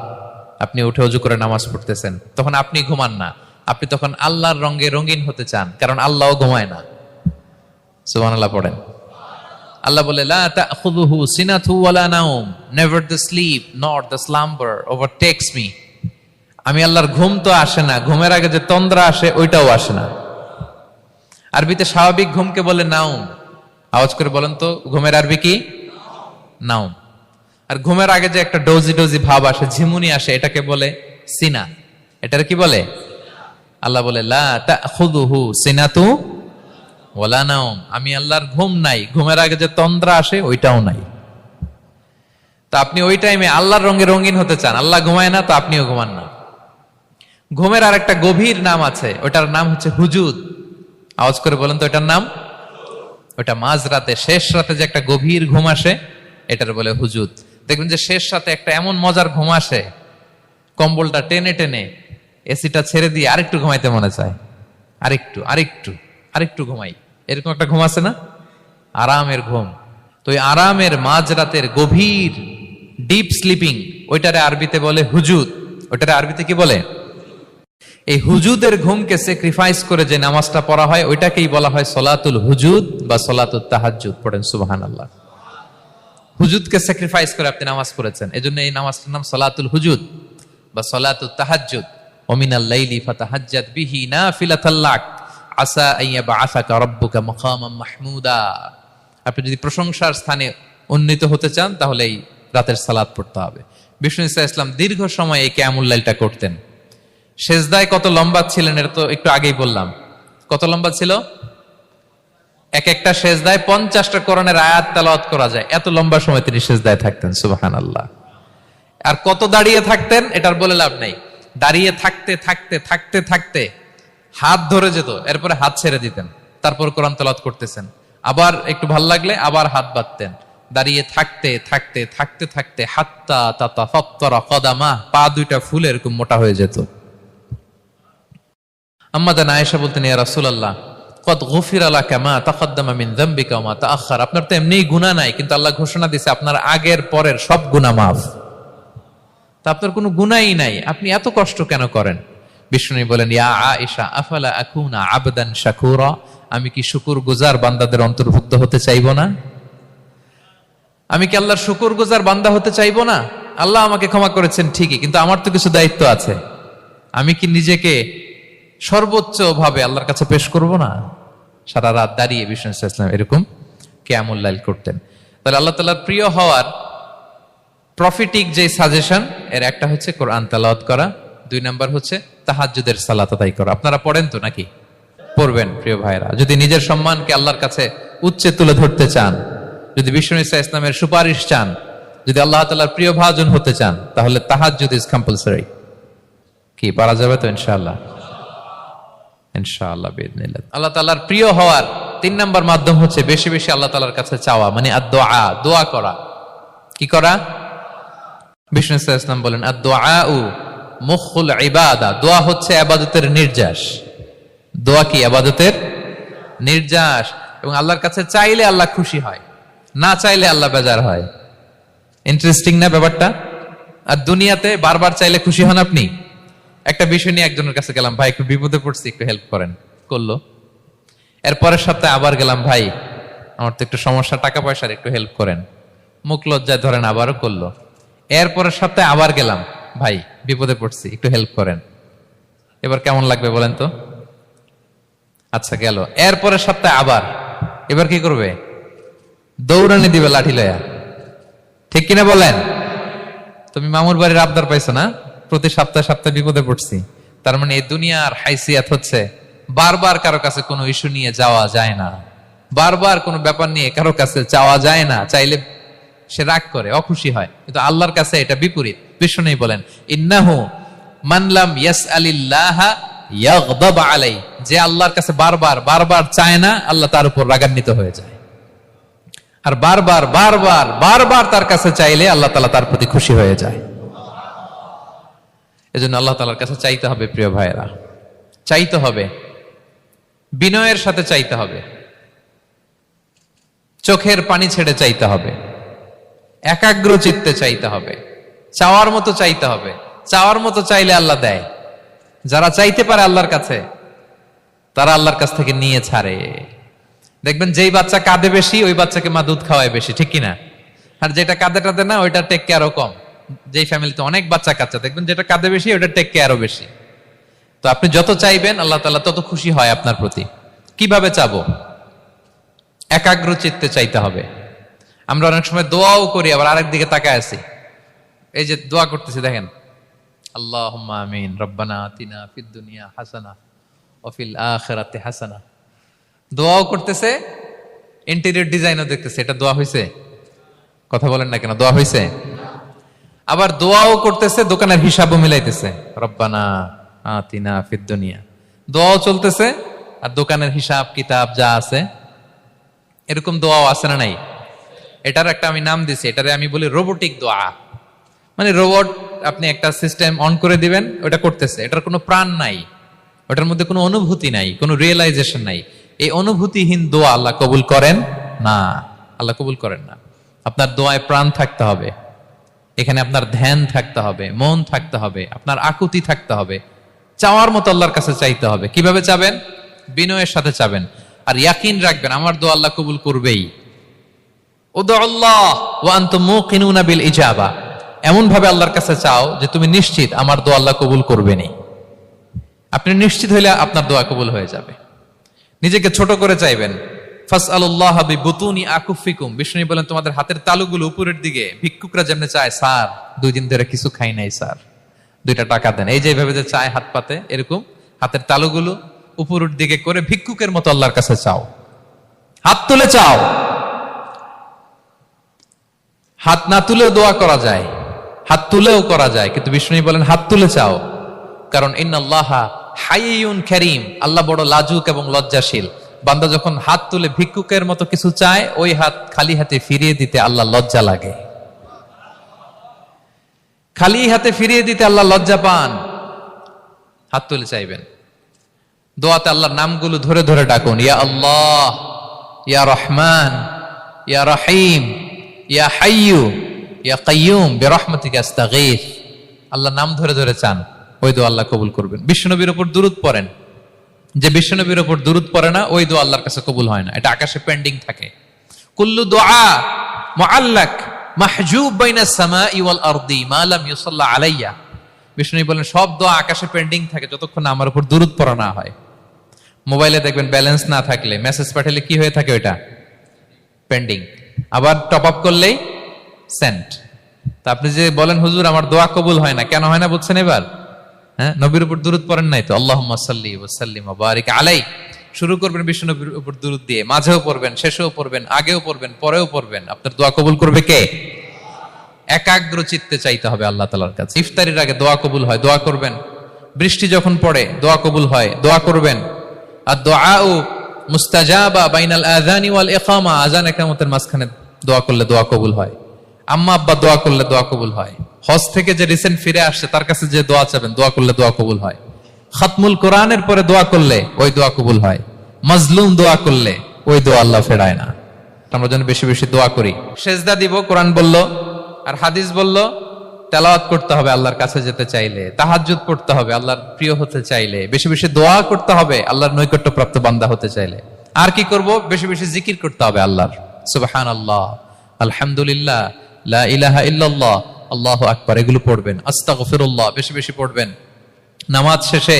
আপনি উঠে ওযু করে নামাজ পড়তেছেন, তখন আপনি ঘুমান না, আপনি তখন আল্লাহর রঙে রঙিন হতে চান, কারণ আল্লাহও ঘুমায় না। সুবহানাল্লাহ পড়েন। আল্লাহ বলে, লা তাখুযুহু সিনাতু ওয়ালা নাওম, never the sleep nor the slumber overtakes me. আমি আল্লাহর ঘুম তো আসে না, ঘুমের আগে যে তন্দ্রা আসে ওইটাও আসে না। আরবিতে স্বাভাবিক ঘুমকে বলে নাওম। আওয়াজ করে বলেন তো, ঘুমের আরবি কি? নাওম। আর ঘুমের আগে যে একটা ডোজি ডোজি ভাব আসে, ঝিমুনি আসে, এটাকে বলে সিনা। এটার কি বলে? আল্লাহ বলে, লা তাখুযুহু সিনাতু ওয়ালা নাওম, আমি আল্লাহর ঘুম নাই, ঘুমের আগে যে তন্দ্রা আসে ওইটাও নাই। তো আপনি ওই টাইমে আল্লাহর রঙে রঙিন হতে চান, আল্লাহ ঘুমায় না, তো আপনিও ঘুমান না। ঘুমের আর একটা গভীর নাম আছে, ওটার নাম হচ্ছে হুজুদ। আওয়াজ করে বলেন তো ওটার নাম? ওটা মাঝরাতে, শেষ রাতে যে একটা গভীর ঘুম আসে, এটার বলে হুজুদ। দেখবেন যে শেষ রাতে একটা এমন মজার ঘুম আসে, কম্বলটা টেনে টেনে এসিটা ছেড়ে দিয়ে আরেকটু ঘুমাইতে মনে চায়, আরেকটু আরেকটু আরেকটু ঘুমাই, এরকম একটা ঘুম আছে না? আরামের ঘুম। তো ওই আরামের মাঝরাতের গভীর ডিপ স্লিপিং, ওইটারে আরবিতে বলে হুজুদ। ওইটারে আরবিতে কি বলে? এই হুজুদের ঘুমকে স্যাক্রিফাইস করে যে নামাজটা পড়া হয়, ওইটাকেই বলা হয় সলাতুল হুজুদ বা সলাতুত তাহাজ্জুদ। পড়েন সুবহানাল্লাহ। হুজুদকে স্যাক্রিফাইস করে আপনি নামাজ পড়েছেন, এজন্য এই নামাজটার নাম সলাতুল হুজুদ বা সলাতুত তাহাজ্জুদ। ওয়া মিনাল লাইলি ফাতাহাজ্জাদ বিহি নাফিলাতাল লাক আসা আইয়াবআসাকা রাব্বুকা মাকামান মাহমুদা। আপনি যদি প্রশংসার স্থানে উন্নীত হতে চান, তাহলে এই রাতের সালাত পড়তে হবে। বিষ্ণু সাল্লাল্লাহু আলাইহি ওয়াসাল্লাম দীর্ঘ সময় এই কিয়ামুল লাইলটা করতেন। সেজদায় কত লম্বা ছিলেন এটা তো একটু আগেই বললাম। কত লম্বা ছিল? এক একটা সেজদায় 50টা কোরআনের আয়াত তেলাওয়াত করা যায়, এত লম্বা সময় তিনি সেজদায় থাকতেন। সুবহানাল্লাহ। আর কত দাঁড়িয়ে থাকতেন এটার বলে লাভ নেই। দাঁড়িয়ে থাকতে থাকতে থাকতে থাকতে হাত ধরে যেত, এরপরে হাত ছেড়ে দিতেন, তারপর কোরআন তেলাওয়াত করতেছেন। আবার একটু ভাল লাগলে আবার হাত বাঁধতেন। দাঁড়িয়ে থাকতে থাকতে থাকতে থাকতে হাত্তা তাতাফাত্তারা কদামা, পা দুইটা ফুলে এরকম মোটা হয়ে যেত। আম্মা জান আয়েশা বলতেন, ইয়া রাসূলুল্লাহ কদ গুফিরা লাকা মা তাকদ্দামা মিন যামবিকা ওয়া মা তাআখার। আপনার তো এমনিই গুনাহ নাই, কিন্তু আল্লাহ ঘোষণা দিয়েছে আপনার আগের পরের সব গুনাহ মাফ। তা আপনার কোনো গুনাহই নাই, আপনি এত কষ্ট কেন করেন? বিষ্ণু বলেন, ইয়া আয়েশা আফালা আকুনা আবদান শাকুরা, আমি কি শুকরগুজার বান্দাদের অন্তর্ভুক্ত হতে চাইবো না? আমি কি আল্লাহর শুকরগুজার বান্দা হতে চাইবো না? আল্লাহ আমাকে ক্ষমা করেছেন ঠিকই, কিন্তু আমার তো কিছু দায়িত্ব আছে। আমি কি নিজেকে সর্বোচ্চ ভাবে আল্লাহর কাছে পেশ করব না? সারা রাত দাঁড়িয়ে বিষ্ণু সাল্লাল্লাহু আলাইহি ওয়াসাল্লাম এরকম কিয়ামুল লাইল করতেন। তাহলে আল্লাহ তাআলার প্রিয় হওয়ার প্রফিটিক যে সাজেশন, এর একটা হচ্ছে কোরআন তেলাওয়াত করা, 2 নাম্বার হচ্ছে তাহাজ্জুদের সালাত আদায় করা। আপনারা পড়েন তো নাকি? পড়বেন প্রিয় ভাইরা। যদি নিজের সম্মানকে আল্লাহর কাছে উচ্চে তুলে ধরতে চান, যদি বিষ্ণু ঈসা ইসলামের সুপারিশ চান, যদি আল্লাহ তাআলার প্রিয় ভাজন হতে চান, তাহলে তাহাজ্জুদ ইজ কম্পালসরি। কি পারা যাবে তো ইনশাআল্লাহ? ইনশাআল্লাহ বিইذنিল্লাহ। আল্লাহ তাআলার প্রিয় হওয়ার 3 নাম্বার মাধ্যম হচ্ছে বেশি বেশি আল্লাহ তাআলার কাছে চাওয়া, মানে আদ-দুআ, দোয়া করা। কি করা? বিষ্ণু ঈসা ইসলাম বলেন আদ-দুআউ মুখুল ইবাদা, দোয়া হচ্ছে ইবাদতের নির্যাস। দোয়া কি? ইবাদতের নির্যাস। এবং আল্লাহর কাছে চাইলে আল্লাহ খুশি হয়, না চাইলে আল্লাহ বেজার হয়। ইন্টারেস্টিং না ব্যাপারটা? আর দুনিয়াতে বারবার চাইলে খুশি হন আপনি? একটা বিষয় নিয়ে একজনের কাছে গেলাম, ভাই একটু বিপদে পড়ছি, একটু হেল্প করেন, করলো। এর পরের সপ্তাহে আবার গেলাম, ভাই আমার তো একটু সমস্যা, টাকা পয়সার, একটু হেল্প করেন। মুখ লজ্জায় ধরেন, আবারও করলো। এর পরের সপ্তাহে আবার গেলাম, ভাই বিপদে পড়ছি, একটু হেল্প করেন। এবার কেমন লাগবে বলেন তো? আচ্ছা গেল। এর পরের সপ্তাহে আবার, এবার কি করবে? দৌড়ানি দিবে লাঠি লয়া। ঠিক কিনা বলেন? তুমি মামুর বাড়ির আবদার পাইছো না, প্রতি সপ্তাহে সপ্তাহে বিপদে পড়ছি। তার মানে এই দুনিয়ার হাইসিয়াত হচ্ছে বারবার কারো কাছে কোনো ইস্যু নিয়ে যাওয়া যায় না, বারবার কোনো ব্যাপার নিয়ে কারো কাছে চাওয়া যায় না। চাইলে সে রাগ করে, অখুশি হয়। কিন্তু আল্লাহর কাছে এটা বিপরীত। বিষ্ণু বলেন ইন্নাহু মান লাম ইয়াসআলিল্লাহা ইয়াগদাব আলাইহি, যে আল্লাহর কাছে বারবার বারবার চায় না, আল্লাহ তার উপর রাগান্বিত হয়ে যায়। আর বারবার বারবার বারবার তার কাছে চাইলে আল্লাহ তাআলা তার প্রতি খুশি হয়ে যায়। এজন্য আল্লাহ তাআলার কাছে চাইতে হবে প্রিয় ভাইয়েরা, চাইতে হবে, বিনয়ের সাথে চাইতে হবে, চোখের পানি ছেড়ে চাইতে হবে, একাগ্র চিত্তে চাইতে হবে, চাওয়ার মতো চাইতে হবে। চাওয়ার মতো চাইলে আল্লাহ দেয়। যারা চাইতে পারে আল্লাহর কাছে, তারা আল্লাহর কাছ থেকে নিয়ে ছাড়ে। দেখবেন যেই বাচ্চা কাঁদে বেশি, ওই বাচ্চাকে মা দুধ খাওয়ায় বেশি, ঠিক কিনা? আর যেটা কাঁদে টাদে না, ওইটা টেক কেয়ারও কম। যেই ফ্যামিলিতে অনেক বাচ্চা কাচ্চা, দেখবেন যেটা কাঁদে বেশি, ওইটা টেক কেয়ারও বেশি। তো আপনি যত চাইবেন আল্লাহ তাআলা তত খুশি হয় আপনার প্রতি। কিভাবে চাবো? একাগ্র চিত্তে চাইতে হবে। আমরা অনেক সময় দোয়াও করি, আবার আরেক দিকে তাকায় আছি। এই যে দোয়া করতেছি, দেখেন আল্লাহুম্মা আমিন, রব্বানা আতিনা ফিদ দুনিয়া হাসানা ওয়া ফিল আখিরাতি হাসানা। দোয়াও করতেছে, ইন্টেরিয়র ডিজাইনও দেখতেছে। এটা দোয়া হইছে? কথা বলেন না কেন? দোয়া হইছে? আবার দোয়াও করতেছে, দোকানের হিসাবও মিলাইতেছে, রব্বানা আতিনা ফিদ দুনিয়া। দোয়াও চলতেছে, আর দোকানের হিসাব কিতাব যা আছে, এরকম দোয়াও আছে না নাই? এটার একটা আমি নাম দিছি, এটারে আমি বলি রোবোটিক দোয়া। মানে রোবট, আপনি একটা সিস্টেম অন করে দিবেন, ওটা করতেছে, এটার কোনো প্রাণ নাই, ওটার মধ্যে কোনো অনুভূতি নাই, কোনো রিয়েলাইজেশন নাই। এই অনুভূতিহীন দোয়া আল্লাহ কবুল করেন না, আল্লাহ কবুল করেন না। আপনার দোয়ায় প্রাণ থাকতে হবে, এখানে আপনার ধ্যান থাকতে হবে, মন থাকতে হবে, আপনার আকুতি থাকতে হবে, চাওয়ার মতো আল্লাহর কাছে চাইতে হবে। কিভাবে চাবেন? বিনয়ের সাথে চাবেন, আর ইয়াকিন রাখবেন আমার দোয়া আল্লাহ কবুল করবেই। উদুল্লাহ ওয়া আনতুম মুকিনুনা বিল ইজাবা, এমন ভাবে আল্লাহর কাছে চাও যে তুমি নিশ্চিত আমার দোয়া আল্লাহ কবুল করবেনই। আপনি নিশ্চিত হইলে আপনার দোয়া কবুল হয়ে যাবে। নিজেকে ছোট করে চাইবেন। ফাসআলুল্লাহ বিবুতুনি আকুফিকুম, বিষ্ণু বলেন তোমাদের হাতের তালুগুলো উপরের দিকে। ভিক্ষুকরা যেমনি চায়, স্যার 2 দিন ধরে কিছু খাই নাই স্যার, 2টা টাকা দেন, এই যে ভাবে যে চায় হাত পাতে, এরকম হাতের তালুগুলো উপরের দিকে করে ভিক্ষুকের মতো আল্লাহর কাছে চাও। হাত তুলে চাও, হাত না তুলেও দোয়া করা যায়, হাত তুলেও করা যায়, কিন্তু বিষ্ণু বলেন হাত তুলে চাও। কারণ ইন্নাল্লাহা হাইয়ুন কারীম, আল্লাহ বড় লাজুক এবং লজ্জাশীল। বান্দা যখন হাত তুলে ভিক্ষুকের মতো কিছু চায়, ওই হাত খালি হাতে ফিরিয়ে দিতে আল্লাহ লজ্জা লাগে। খালি হাতে ফিরিয়ে দিতে আল্লাহ লজ্জা পান। হাত তুলে চাইবেন। দোয়াতে আল্লাহর নামগুলো ধরে ধরে ডাকুন, ইয়া আল্লাহ, ইয়া রহমান, ইয়া রহিম, ইয়া হাইয়ু, ইয়া কাইয়ুম বিরহমাতিকা আস্তাগীথ। আল্লাহর নাম ধরে ধরে চান, ওই দোয়া আল্লাহ কবুল করবেন। বিশ্বনবীর উপর দুরূদ পড়েন। যে বিশ্বনবীর উপর দুরূদ পড়ে না, ওই দোয়া আল্লাহর কাছে কবুল হয় না, এটা আকাশে পেন্ডিং থাকে। কুল্লু দুআ মুআল্লাক মাহজুব বাইনাস সামাই ওয়াল আরদি মা লাম ইউসাল্লা আলাইয়া। বিষ্ণু বলেন সব দোয়া আকাশে পেন্ডিং থাকে যতক্ষণ না আমার উপর দুরূদ পড়া না হয়। মোবাইলে দেখবেন ব্যালেন্স না থাকলে মেসেজ পাঠালে কি হয়ে থাকে? ওইটা পেন্ডিং। আবার টপ আপ করলেই সেন্ট। তা আপনি যে বলেন হুজুর আমার দোয়া কবুল হয় না, কেন হয় না বুঝছেন? এবার হ্যাঁ, নবীর উপর দুরূদ পড়েন নাই তো? আল্লাহুম্মা সাল্লি ওয়া সাল্লিম ওয়া বারিক আলাইহি। শুরু করবেন বিশ্ব নবীর উপর দুরূদ দিয়ে, মাঝেও পড়বেন, শেষেও পড়বেন, আগেও পড়বেন, পরেও পড়বেন। আপনার দোয়া কবুল করবে কে? একাগ্র চিত্তে চাইতে হবে আল্লাহ তাআলার কাছে। ইফতারির আগে দোয়া কবুল হয়, দোয়া করবেন। বৃষ্টি যখন পড়ে দোয়া কবুল হয়, দোয়া করবেন। আর দুআউ মুস্তাজাবা বাইনাল আযানি ওয়াল ইকামা, আযান ইকামতের মাঝখানে দোয়া করলে দোয়া কবুল হয়। আম্মা আব্বা দোয়া করলে দোয়া কবুল হয়। হজ থেকে যে রিসেন্ট ফিরে আসছে তার কাছে যে দোয়া চাবেন, দোয়া করলে দোয়া কবুল হয়। খাতমুল কোরআনের পরে দোয়া করলে ওই দোয়া কবুল হয়। মাজলুম দোয়া করলে ওই দোয়া আল্লাহ ফেরায় না। আমরা যেন বেশি বেশি দোয়া করি। সেজদা দিব, কোরআন বলল আর হাদিস বলল। তেলাওয়াত করতে হবে আল্লাহর কাছে যেতে চাইলে, তাহাজ্জুদ পড়তে হবে আল্লাহর প্রিয় হতে চাইলে, বেশি বেশি দোয়া করতে হবে আল্লাহর নৈকট্যপ্রাপ্ত বান্দা হতে চাইলে। আর কি করব? বেশি বেশি জিকির করতে হবে আল্লাহর। সুবহানাল্লাহ, আলহামদুলিল্লাহ, লা ইলাহা ইল্লাল্লাহ, আল্লাহু আকবার, এগুলো পড়বেন। আস্তাগফিরুল্লাহ বেশি বেশি পড়বেন। নামাজ শেষে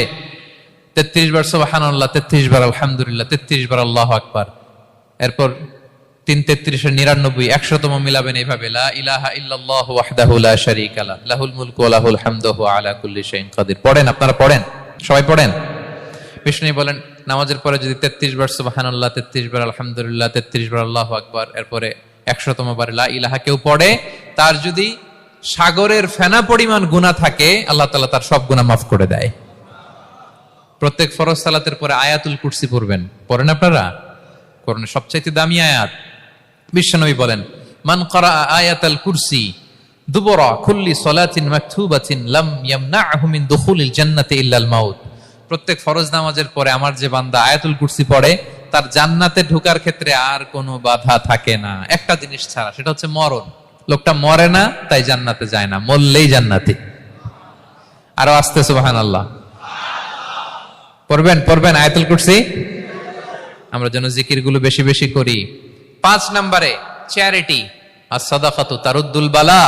33 বার সুবহানাল্লাহ, 33 বার আলহামদুলিল্লাহ, 33 বার আল্লাহু আকবার। এরপর 3 33 99 100তম মিলাবেন এইভাবে, লা ইলাহা ইল্লাল্লাহু ওয়াহদাহু লা শারীকা লাহু লাহুল মুলকু ওয়া লাহুল হামদু ওয়া আলা কুল্লি শাইইন কাদির। পড়েন, আপনারা পড়েন, সবাই পড়েন। বিষ্ণু বলেন নামাজের পরে যদি 33 বার সুবহানাল্লাহ, 33 বার আলহামদুলিল্লাহ, 33 বার আল্লাহু আকবার, এরপরে 100তম বার লা ইলাহা কেউ পড়ে, তার যদি সাগরের ফেনা পরিমাণ গুনাহ থাকে আল্লাহ তাআলা তার সব গুনাহ মাফ করে দেয়। প্রত্যেক ফরজ সালাতের পরে আয়াতুল কুরসি পড়বেন। পড়েন আপনারা? কোরআনের সবচেয়ে দামি আয়াত। বিশ্বনবী বলেন মান ক্বারা আয়াতাল কুরসি দুবরা কুল্লি সালাতিন মাকতুবাতিন লাম ইয়ামনাহু মিন দুখুলিল জান্নাতি ইল্লাল মাউত। প্রত্যেক ফরজ নামাজের পরে আমার যে বান্দা আয়াতুল কুরসি পড়ে তার জান্নাতে ঢোকার ক্ষেত্রে আর কোনো বাধা থাকে না, একটা জিনিস ছাড়া, সেটা হচ্ছে মরণ। লোকটা মরে না তাই জান্নাতে যায় না, মরলেই জান্নাতি। আরো আস্তে সুবহানাল্লাহ পড়বেন, পড়বেন আয়াতুল কুরসি। আমরা যেন জিকির গুলো বেশি বেশি করি। 5 নম্বরে চ্যারিটি আর সাদাকাতু তারুদ্দুল বালা।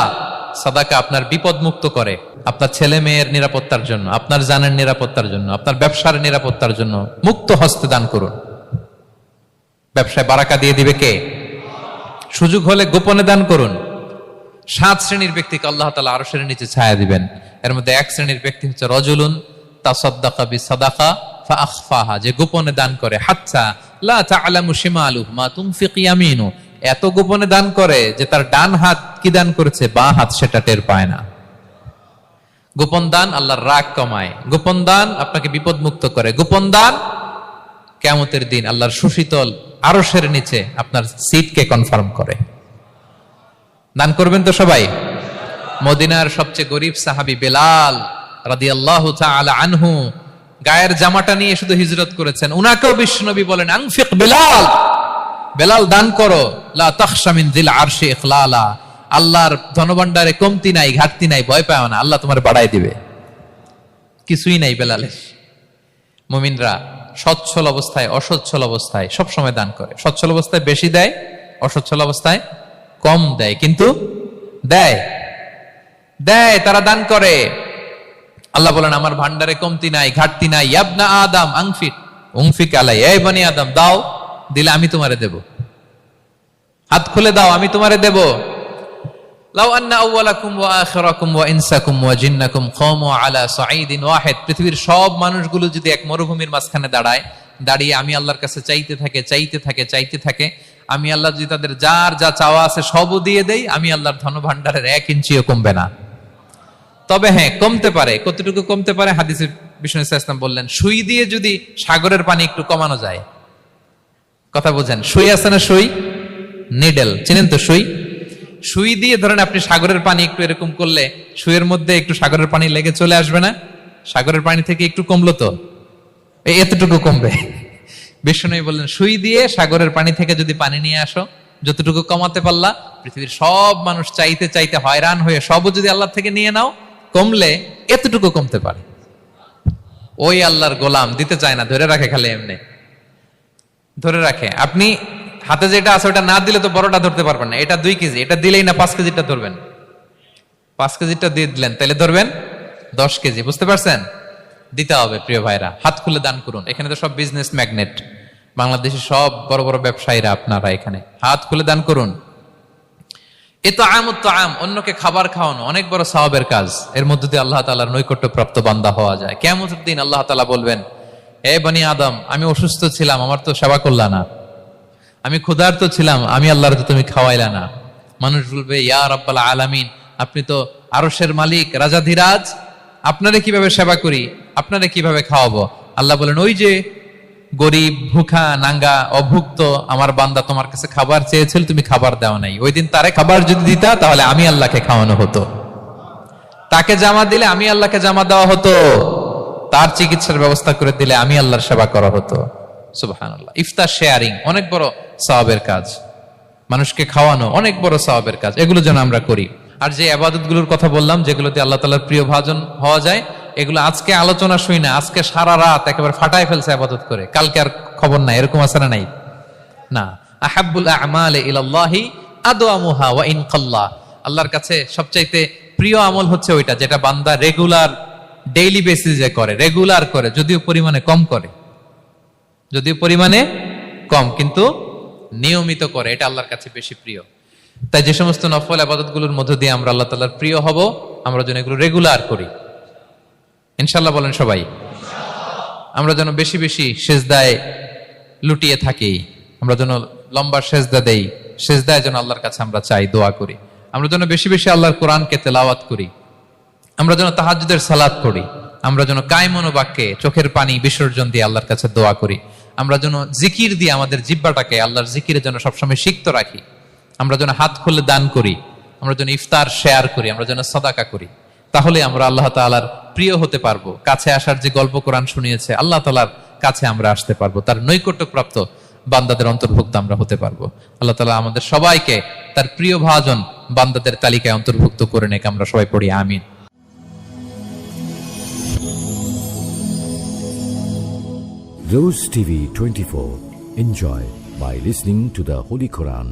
সাদাকা আপনার বিপদ মুক্ত করে, আপনার ছেলে মেয়ের নিরাপত্তার জন্য, আপনার জানের নিরাপত্তার জন্য, আপনার ব্যবসার নিরাপত্তার জন্য মুক্ত হস্তে দান করুন। ব্যবসায় বারাকা দিয়ে দিবে কে? সুযোগ হলে গোপনে দান করুন। 7 শ্রেণীর ব্যক্তিকে আল্লাহ তাআলা আরশের নিচে ছায়া দিবেন। এর মধ্যে 1 শ্রেণীর ব্যক্তি হচ্ছে রজুলুন তাসাদ্দাকা বিসাদাকা ফাআখফাহা, যে গোপনে দান করে। হাত্তা লা তা'লামু শিমালুহু মা তুনফিকু ইয়ামিনু, এত গোপনে দান করে যে তার ডান হাত কি দান করেছে বাঁ হাত সেটা টের পায় না। গোপন দান আল্লাহর রাগ কমায়, গোপন দান আপনাকে বিপদ মুক্ত করে, গোপন দান কিয়ামতের দিন আল্লাহর সুশীতল আরশের নিচে আপনার সিটকে কনফার্ম করে। দান করবেন তো সবাই? মদিনার সবচেয়ে গরিব সাহাবী বেলাল রাদিয়াল্লাহু তাআলা আনহু গায়ের জামাটা নিয়ে শুধু হিজরত করেছেন। উনাকেও বিশ্বনবী বলেন আনফিক বেলাল, বেলাল দান করো, লা তাখশা মিন যিল আরশি ইখলালা, আল্লাহর ধনভাণ্ডারে কমতি নাই, ঘাটতি নাই, ভয় পাও না, আল্লাহ তোমার বাড়াই দিবে। কিছুই নাই বেলালের। মুমিনরা সচ্ছল অবস্থায় অসচ্ছল অবস্থায় সব সময় দান করে। সচ্ছল অবস্থায় বেশি দেয়, অসচ্ছল অবস্থায় কম দেয়, কিন্তু দেয় দেয়, তারা দান করে। আল্লাহ বলেন আমার ভান্ডারে কমতি নাই, ঘাটতি নাই। ইয়াবনা আদম আনফিক উনফিক আলাই, এই বনি আদম দাও, দিলে আমি তোমারে দেব। হাত খুলে দাও, আমি তোমারে দেব। লাউ আন্না আউওয়ালাকুম ওয়া আখিরাকুম ওয়া ইনসাকুম ওয়া জিন্নাকুম কামু আলা সাঈদিন ওয়াহিদ, পৃথিবীর সব মানুষগুলো যদি এক মরুভূমির মাঝখানে দাঁড়িয়ে আমি আল্লাহর কাছে চাইতে থাকে, আমি আল্লাহ যদি তাদের যার যা চাওয়া আছে সবও দিয়ে দেই, আমি আল্লাহর ধনভাণ্ডারের 1 ইঞ্চিও কমবে না। তবে হ্যাঁ, কমতে পারে। কতটুকু কমতে পারে? হাদিসে বিষ্ণু ইসলাম বললেন সুই দিয়ে যদি সাগরের পানি একটু কমানো যায়। কথা বোঝেন? সুই আছে না, সুই নিডেল, চিনেন তো সুই? সুই দিয়ে ধরেন আপনি সাগরের পানি একটু এরকম করলে সুইয়ের মধ্যে একটু সাগরের পানি লেগে চলে আসবে না? সাগরের পানি থেকে একটু কমলো তো এতটুকু কমবে। বিষ্ণু বললেন সুই দিয়ে সাগরের পানি থেকে যদি পানি নিয়ে আসো, যতটুকু কমাতে পারলা, পৃথিবীর সব মানুষ চাইতে চাইতে হয়রান হয়ে সবও যদি আল্লাহ থেকে নিয়ে নাও, কমলে এতটুকু কমতে পারে। ওই আল্লাহর গোলাম দিতে চায় না, ধরে রাখে, খালি এমনি ধরে রাখে। আপনি হাতে যেটা আছে ওটা না দিলে তো বড়টা ধরতে পারবেন না। এটা 2 কেজি, এটা দিলেই না 5 কেজিটা ধরবেন। 5 কেজিটা দিয়ে দিলেন, তাহলে ধরবেন 10 কেজি। বুঝতে পারছেন? দিতে হবে প্রিয় ভাইরা, হাত খুলে দান করুন। এখানে তো সব বিজনেস ম্যাগনেট, বাংলাদেশের সব বড় বড় ব্যবসায়ীরা, আপনারা এখানে হাত খুলে দান করুন। এ তো আম অন্যকে খাবার খাওয়ানো অনেক বড় সওয়াবের কাজ। এর মধ্য দিয়ে আল্লাহ তাআলার নৈকট্যপ্রাপ্ত বান্দা হওয়া যায়। কিয়ামতের দিন আল্লাহ তাআলা বলবেন, হে বনি আদম, আমি অসুস্থ ছিলাম, আমার তো সেবা করলা না। আমি ক্ষুধার্ত ছিলাম, আমি আল্লাহর তো তুমি খাওয়াইলা না। মানুষ বলবে, ইয়া রাব্বাল আলামিন, আপনি তো আরশের মালিক, রাজাধিরাজ, আপনারে কিভাবে সেবা করি, আপনারে কিভাবে খাওয়াবো? আল্লাহ বলেন, ওই যে গরিব, ভুখা, নাঙ্গা, অভুক্ত আমার বান্দা তোমার কাছে খাবার চেয়েছিল, তুমি খাবার দাও নাই। ওই দিন তারে খাবার যদি দিতা, তাহলে আমি আল্লাহকে খাওয়ানো হতো। তাকে জামা দিলে আমি আল্লাহকে জামা দেওয়া হতো। তার চিকিৎসার ব্যবস্থা করে দিলে আমি আল্লাহর সেবা করা হতো। সুবহানাল্লাহ। ইফতার শেয়ারিং অনেক বড় সওয়াবের কাজ। মানুষকে খাওয়ানো অনেক বড় সওয়াবের কাজ। এগুলো যেন আমরা করি। আর যে ইবাদতগুলোর কথা বললাম, যেগুলোতে আল্লাহ তাআলার প্রিয় ভাজন হওয়া যায়, এগুলো আজকে আলোচনা শুই না, আজকে সারা রাত একেবারে ফাটায় ফেলছে ইবাদত করে, কালকে আর খবর নাই, এরকম আছে না? নাই না। আহাব্বুল আ'মালি ইলাল্লাহি আদওয়ামুহা ওয়া ইন কাল্লা। আল্লাহর কাছে সবচাইতে প্রিয় আমল হচ্ছে ওইটা যেটা বান্দা রেগুলার, ডেইলি বেসিসে করে, রেগুলার করে, যদিও পরিমাণে কম করে, যদিও পরিমাণে কম, কিন্তু নিয়মিত করে। এটা আল্লাহর কাছে বেশি প্রিয়। তাই যে সমস্ত নফল ইবাদতগুলোর মধ্য দিয়ে আমরা আল্লাহ তাআলার প্রিয় হব, আমরা যেন এগুলো রেগুলার করি, ইনশাআল্লাহ বলেন সবাই। আমরা যেন বেশি বেশি সেজদায় লুটিয়ে থাকি, আমরা যেন লম্বা সেজদা দেই, সেজদায় যেন আল্লাহর কাছে আমরা চাই, দোয়া করি। আমরা যেন বেশি বেশি আল্লাহর কোরআনকে তেলাওয়াত করি, আমরা যেন তাহাজ্জুদের সালাত পড়ি, আমরা যেন কায় মনোবাক্যে চোখের পানি বিসর্জন দিয়ে আল্লাহর কাছে দোয়া করি, আমরা যেন জিকির দিয়ে আমাদের জিহ্বাটাকে আল্লাহর জিকিরে যেন সবসময় সিক্ত রাখি, আমরা যেন হাত খুলে দান করি, আমরা যেন ইফতার শেয়ার করি, আমরা যেন সাদাকা করি। তাহলে আমরা আল্লাহ তাআলার প্রিয় হতে পারবো। কাছে আসার যে গল্প কোরআন শুনিয়েছে, আল্লাহ তাআলার কাছে আমরা আসতে পারবো, তার নৈকট্যপ্রাপ্ত বান্দাদের অন্তর্ভুক্ত আমরা হতে পারবো। আল্লাহ তাআলা আমাদের সবাইকে তার প্রিয় ভাজন বান্দাদের তালিকায় অন্তর্ভুক্ত করে নেক। আমরা সবাই পড়ি আমিন। Rose TV 24. Enjoy by listening to the Holy Quran.